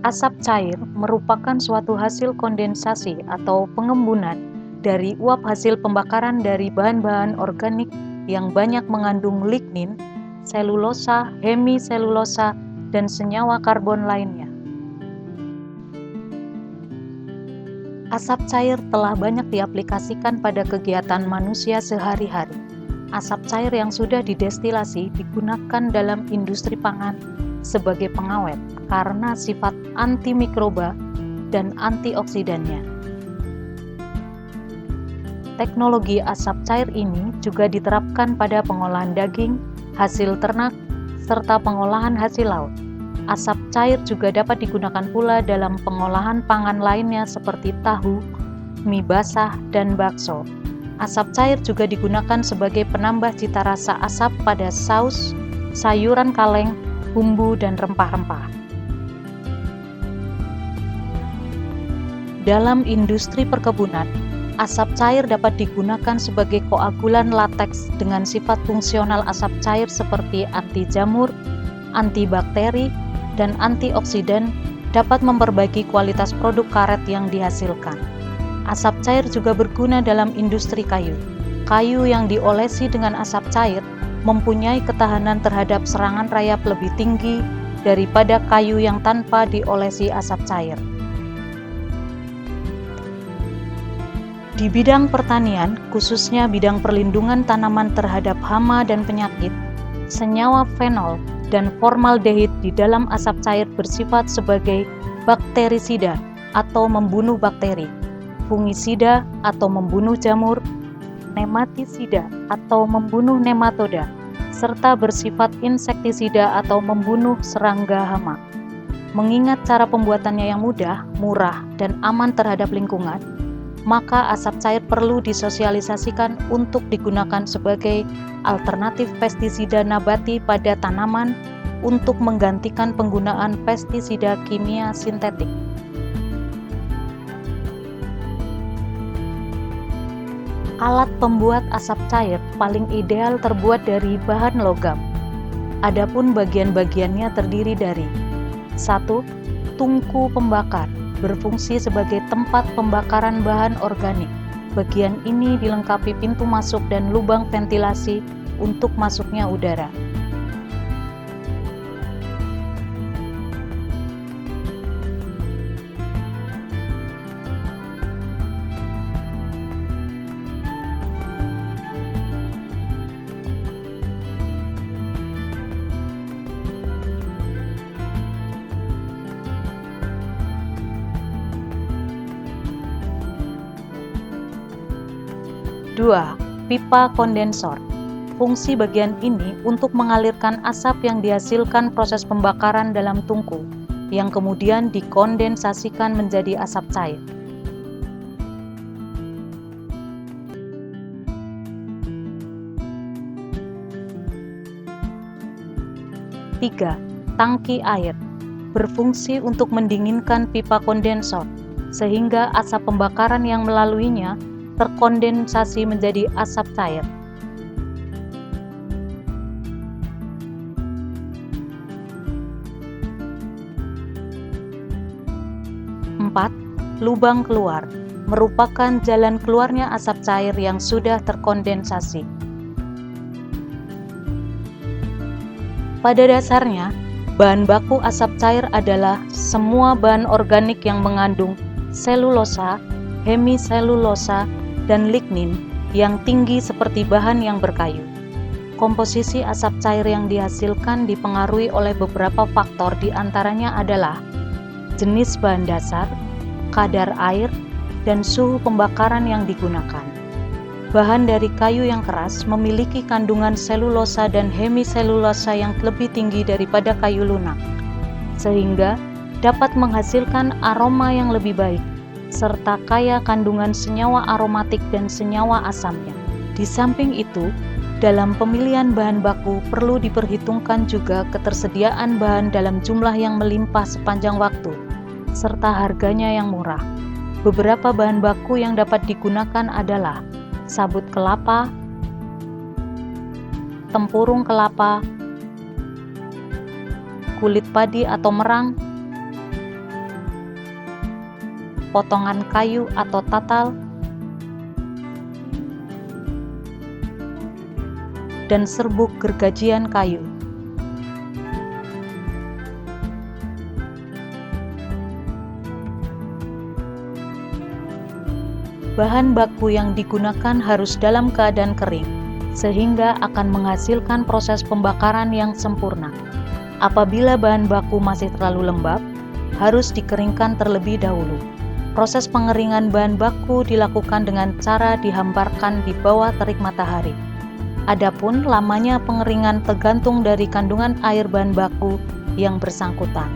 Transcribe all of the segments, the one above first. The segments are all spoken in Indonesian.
Asap cair merupakan suatu hasil kondensasi atau pengembunan dari uap hasil pembakaran dari bahan-bahan organik yang banyak mengandung lignin, selulosa, hemiselulosa, dan senyawa karbon lainnya. Asap cair telah banyak diaplikasikan pada kegiatan manusia sehari-hari. Asap cair yang sudah didestilasi digunakan dalam industri pangan sebagai pengawet karena sifat antimikroba dan antioksidannya. Teknologi asap cair ini juga diterapkan pada pengolahan daging, hasil ternak, serta pengolahan hasil laut. Asap cair juga dapat digunakan pula dalam pengolahan pangan lainnya seperti tahu, mie basah, dan bakso. Asap cair juga digunakan sebagai penambah cita rasa asap pada saus, sayuran kaleng, bumbu, dan rempah-rempah. Dalam industri perkebunan, asap cair dapat digunakan sebagai koagulan lateks dengan sifat fungsional. Asap cair seperti anti jamur, antibakteri, dan antioksidan dapat memperbaiki kualitas produk karet yang dihasilkan. Asap cair juga berguna dalam industri kayu. Kayu yang diolesi dengan asap cair mempunyai ketahanan terhadap serangan rayap lebih tinggi daripada kayu yang tanpa diolesi asap cair. Di bidang pertanian, khususnya bidang perlindungan tanaman terhadap hama dan penyakit, senyawa fenol dan formaldehid di dalam asap cair bersifat sebagai bakterisida atau membunuh bakteri, fungisida atau membunuh jamur, nematisida atau membunuh nematoda, serta bersifat insektisida atau membunuh serangga hama. Mengingat cara pembuatannya yang mudah, murah, dan aman terhadap lingkungan, maka asap cair perlu disosialisasikan untuk digunakan sebagai alternatif pestisida nabati pada tanaman untuk menggantikan penggunaan pestisida kimia sintetik. Alat pembuat asap cair paling ideal terbuat dari bahan logam. Adapun bagian-bagiannya terdiri dari 1. Tungku pembakar, berfungsi sebagai tempat pembakaran bahan organik. Bagian ini dilengkapi pintu masuk dan lubang ventilasi untuk masuknya udara. 2. Pipa kondensor. Fungsi bagian ini untuk mengalirkan asap yang dihasilkan proses pembakaran dalam tungku, yang kemudian dikondensasikan menjadi asap cair. 3. Tangki air. Berfungsi untuk mendinginkan pipa kondensor, sehingga asap pembakaran yang melaluinya terkondensasi menjadi asap cair. 4. Lubang keluar. Merupakan jalan keluarnya asap cair yang sudah terkondensasi. Pada dasarnya, bahan baku asap cair adalah semua bahan organik yang mengandung selulosa, hemiselulosa, dan lignin yang tinggi seperti bahan yang berkayu. Komposisi asap cair yang dihasilkan dipengaruhi oleh beberapa faktor, di antaranya adalah jenis bahan dasar, kadar air, dan suhu pembakaran yang digunakan. Bahan dari kayu yang keras memiliki kandungan selulosa dan hemiselulosa yang lebih tinggi daripada kayu lunak, sehingga dapat menghasilkan aroma yang lebih baik, serta kaya kandungan senyawa aromatik dan senyawa asamnya. Di samping itu, dalam pemilihan bahan baku perlu diperhitungkan juga ketersediaan bahan dalam jumlah yang melimpah sepanjang waktu, serta harganya yang murah. Beberapa bahan baku yang dapat digunakan adalah sabut kelapa, tempurung kelapa, kulit padi atau merang, potongan kayu atau tatal, dan serbuk gergajian kayu. Bahan baku yang digunakan harus dalam keadaan kering, sehingga akan menghasilkan proses pembakaran yang sempurna. Apabila bahan baku masih terlalu lembab, harus dikeringkan terlebih dahulu. Proses pengeringan bahan baku dilakukan dengan cara dihamparkan di bawah terik matahari. Adapun lamanya pengeringan tergantung dari kandungan air bahan baku yang bersangkutan.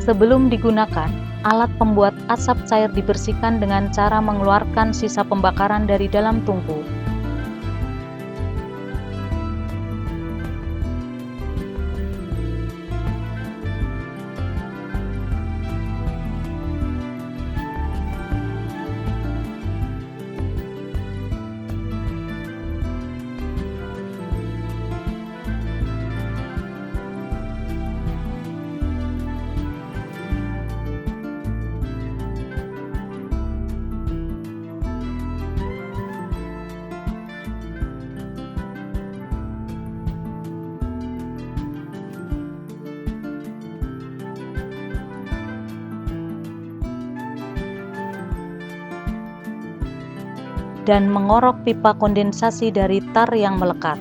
Sebelum digunakan, alat pembuat asap cair dibersihkan dengan cara mengeluarkan sisa pembakaran dari dalam tungku. Dan mengorok pipa kondensasi dari tar yang melekat.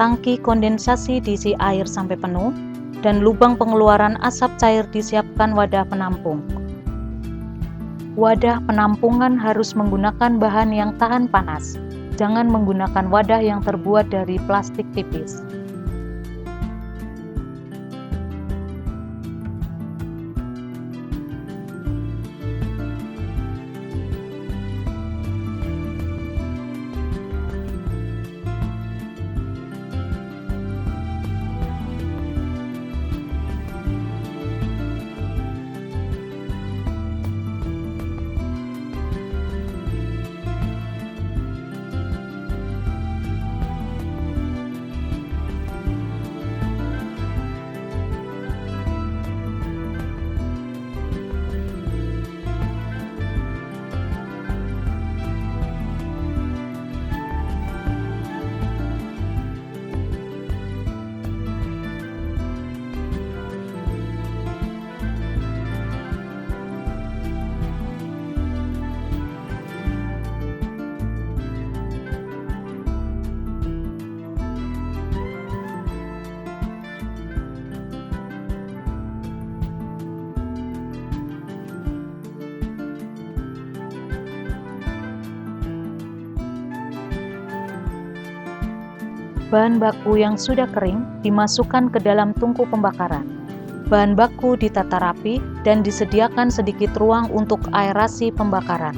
Tangki kondensasi diisi air sampai penuh, dan lubang pengeluaran asap cair disiapkan wadah penampung. Wadah penampungan harus menggunakan bahan yang tahan panas. Jangan menggunakan wadah yang terbuat dari plastik tipis. Bahan baku yang sudah kering dimasukkan ke dalam tungku pembakaran. Bahan baku ditata rapi dan disediakan sedikit ruang untuk aerasi pembakaran.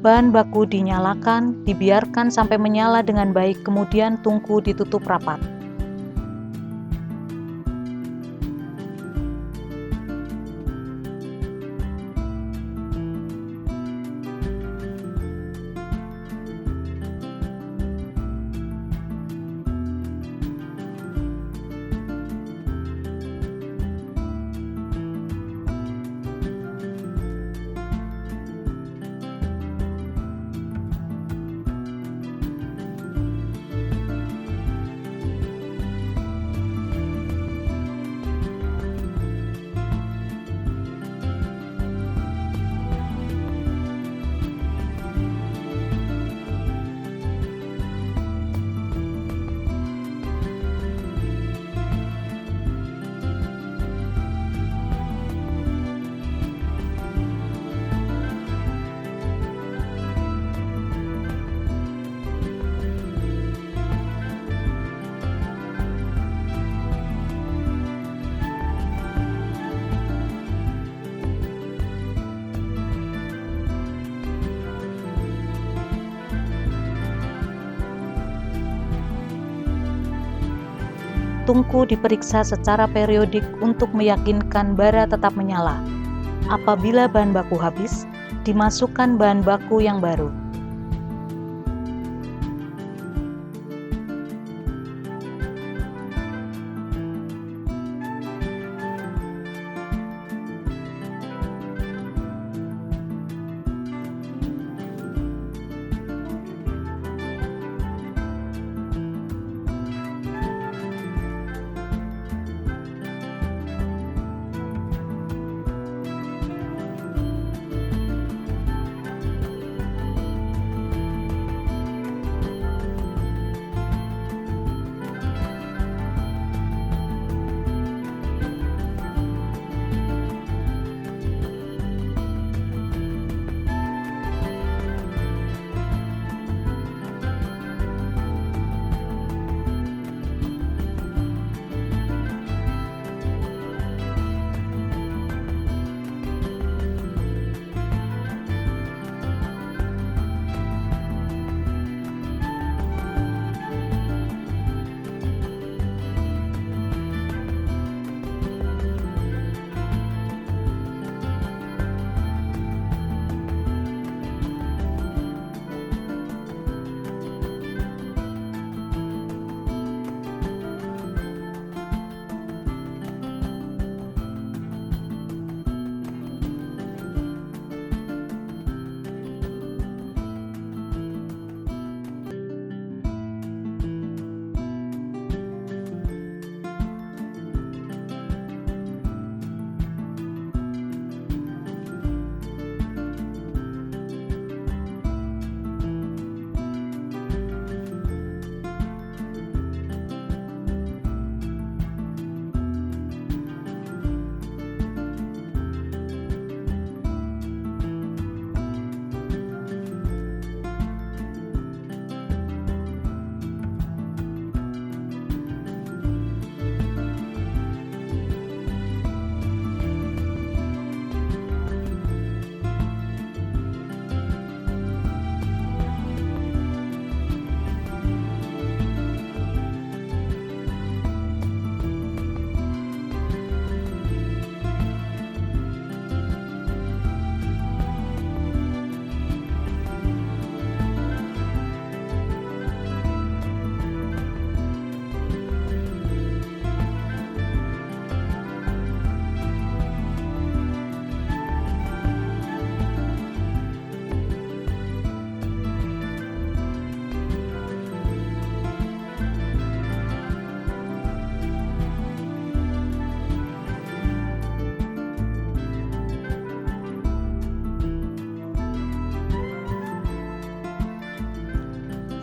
Bahan baku dinyalakan, dibiarkan sampai menyala dengan baik, kemudian tungku ditutup rapat. Tungku diperiksa secara periodik untuk meyakinkan bara tetap menyala. Apabila bahan baku habis, dimasukkan bahan baku yang baru.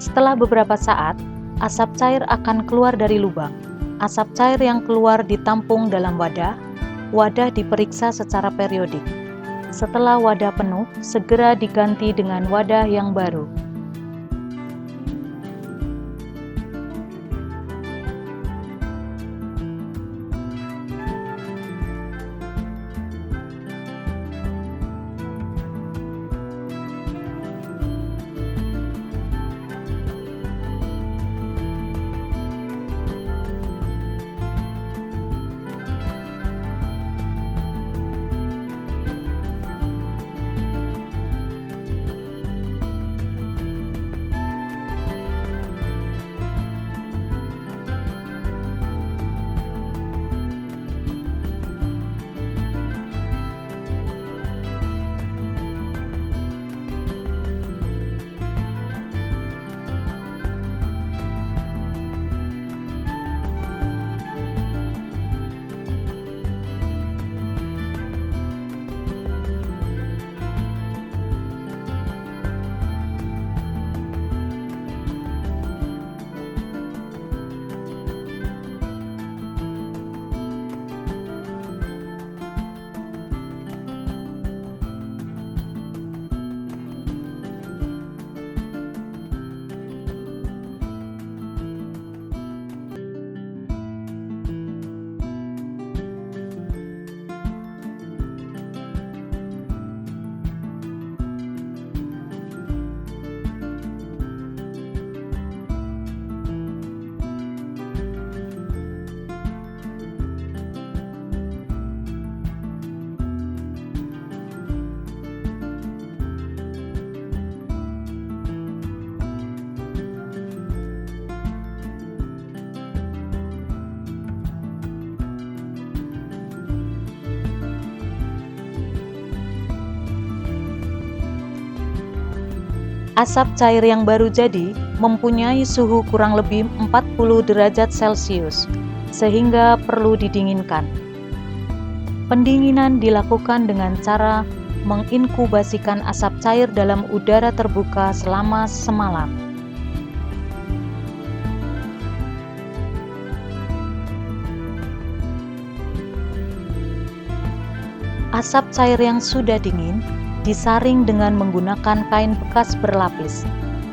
Setelah beberapa saat, asap cair akan keluar dari lubang. Asap cair yang keluar ditampung dalam wadah. Wadah diperiksa secara periodik. Setelah wadah penuh, segera diganti dengan wadah yang baru. Asap cair yang baru jadi mempunyai suhu kurang lebih 40 derajat Celcius, sehingga perlu didinginkan. Pendinginan dilakukan dengan cara menginkubasikan asap cair dalam udara terbuka selama semalam. Asap cair yang sudah dingin disaring dengan menggunakan kain bekas berlapis.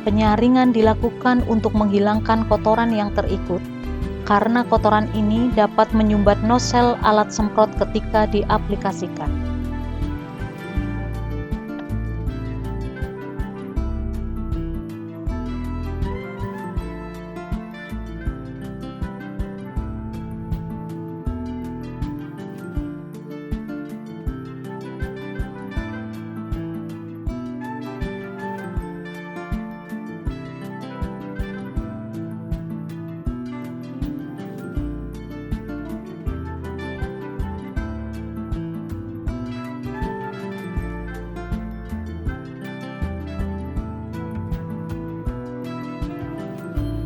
Penyaringan dilakukan untuk menghilangkan kotoran yang terikut, karena kotoran ini dapat menyumbat nosel alat semprot ketika diaplikasikan.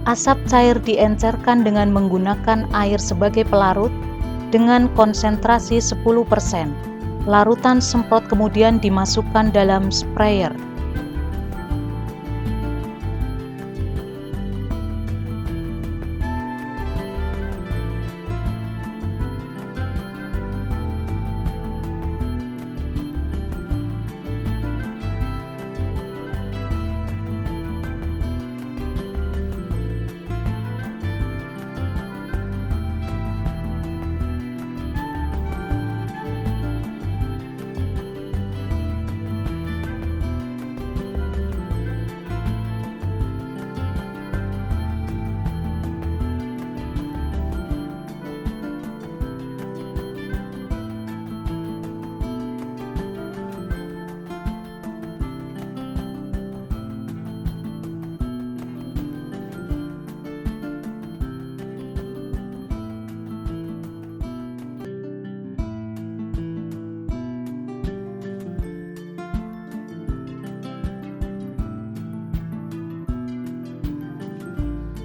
Asap cair diencerkan dengan menggunakan air sebagai pelarut dengan konsentrasi 10%. Larutan semprot kemudian dimasukkan dalam sprayer.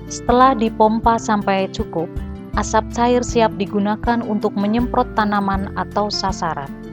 Setelah dipompa sampai cukup, asap cair siap digunakan untuk menyemprot tanaman atau sasaran.